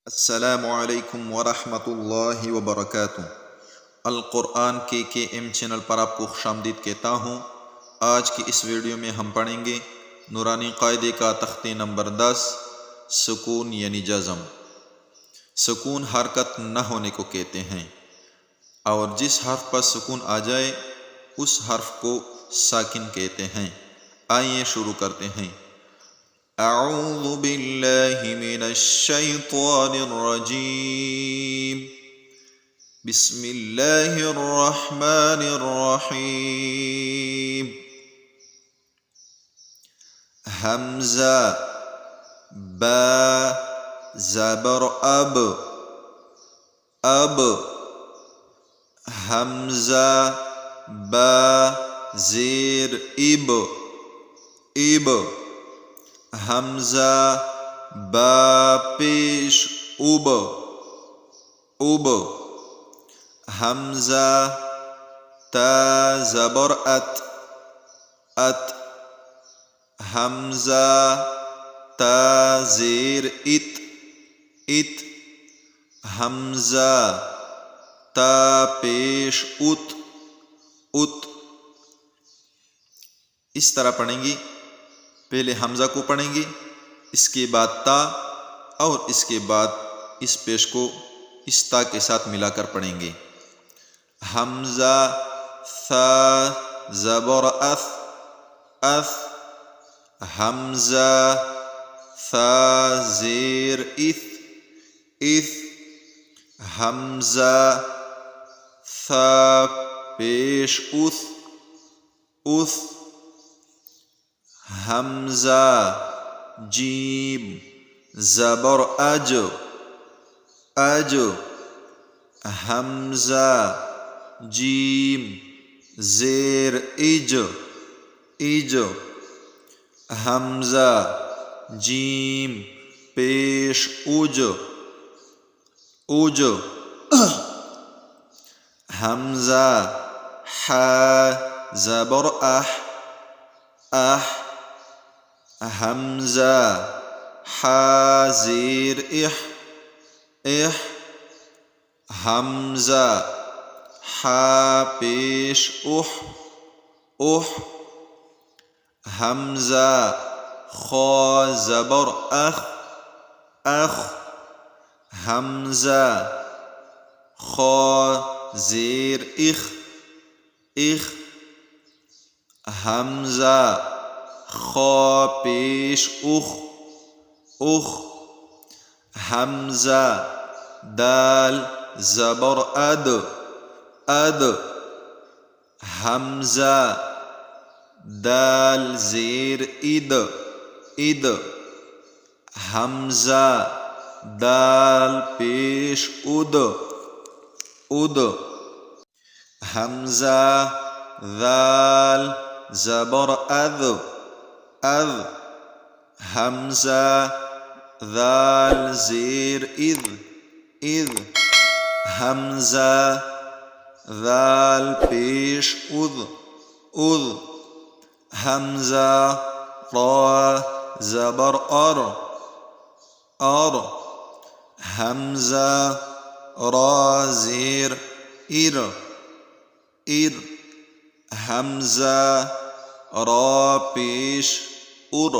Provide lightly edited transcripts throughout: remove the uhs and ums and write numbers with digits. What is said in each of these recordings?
अस्सलामु अलैकुम वरहमतुल्लाहि वबरकातुहू। अल कुरान KKM चैनल पर आपको खुशामदीद कहता हूँ। आज की इस वीडियो में हम पढ़ेंगे नूरानी कायदे का तख्ती नंबर 10, सुकून यानी जज़म। सुकून हरकत न होने को कहते हैं और जिस हर्फ पर सुकून आ जाए उस हर्फ को साकिन कहते हैं। आइए शुरू करते हैं। अऊज़ु बिल्लाहि मिनश शैतानिर रजीम। बिस्मिल्लाहिर रहमानिर रहीम। हमज़ा बा ज़बर अब हमज़ा बा ज़ेर इब हमज़ा बा पेश उब हमज़ा ता ज़बर अत हमज़ा ता ज़ेर इत हमज़ा ता पेश उत। इस तरह पढ़ेंगे। पहले हमज़ा को पढ़ेंगे, इसके बाद ता और इसके बाद इस पेश को इस ता के साथ मिलाकर पढ़ेंगे। हमज़ा सा ज़बर अथ हमज़ा सा ज़ेर इथ हमज़ा सा पेश उथ हमज़ा जीम ज़बर अज हमज़ा जीम ज़ेर इज हमज़ा जीम पेश उज हमज़ा हा ज़बर हमज़ा हा ज़ेर इह हमज़ा हा पेश उह हमज़ा खा ज़बर अख हमज़ा खा ज़ेर इख हमज़ा खा पेश उख हमज़ा दाल ज़बर अद हमज़ा दाल ज़ेर इद हमज़ा दाल पेश उद हमज़ा दाल ज़बर अद हमज़ा दाल ज़ेर इद हमज़ा दाल पेश उद हमज़ा रा ज़बर हमज़ा रा ज़ेर इर हमज़ा रा पेश उर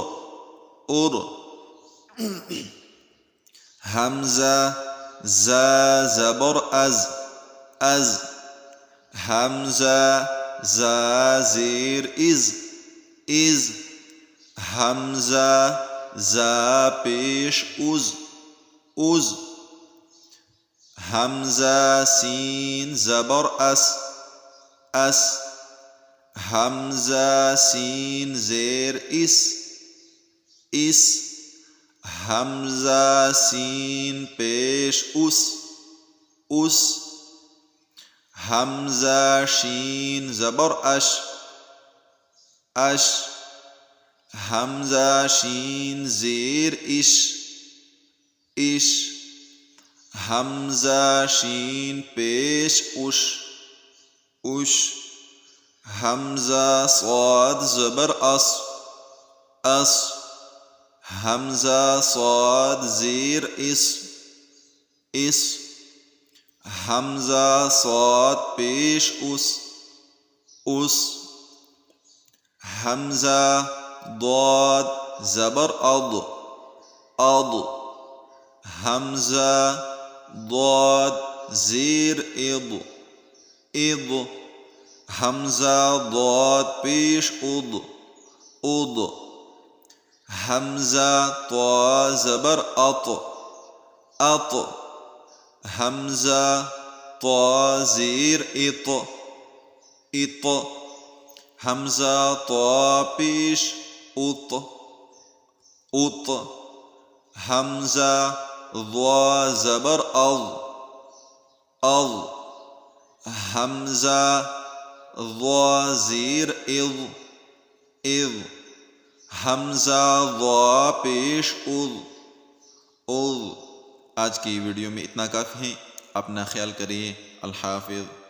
हमज़ा ज़ा ज़बर अज़ हमज़ा ज़ा ज़ेर इज़ हमज़ा ज़ा पेश उज़ हमज़ा सीन ज़बर अस हमज़ा सीन ज़ेर इस हमज़ा सीन पेश उस हमज़ा शीन ज़बर अश हमज़ा शीन ज़ेर इश हमज़ा शीन पेश उश हमज़ा स्वाद ज़बर अस हमज़ा स्वाद ज़ेर इस। हमजा सौद पेश उस। हमजा दौद ज़बर अद। हमजा दौद ज़ेर इद। हमजा दौद पेश उद। हमजा तो ज़बर अत। हमजा तो ज़ेर इत। हमजा तो पेश उत। हमजा ज़ो ज़बर अज़। हमजा ज़ो ज़ेर इज़। हमजा ज़ो पेश उज़। आज की वीडियो में इतना काफ़ी है। अपना ख्याल करिए। अल्लाह हाफ़िज़।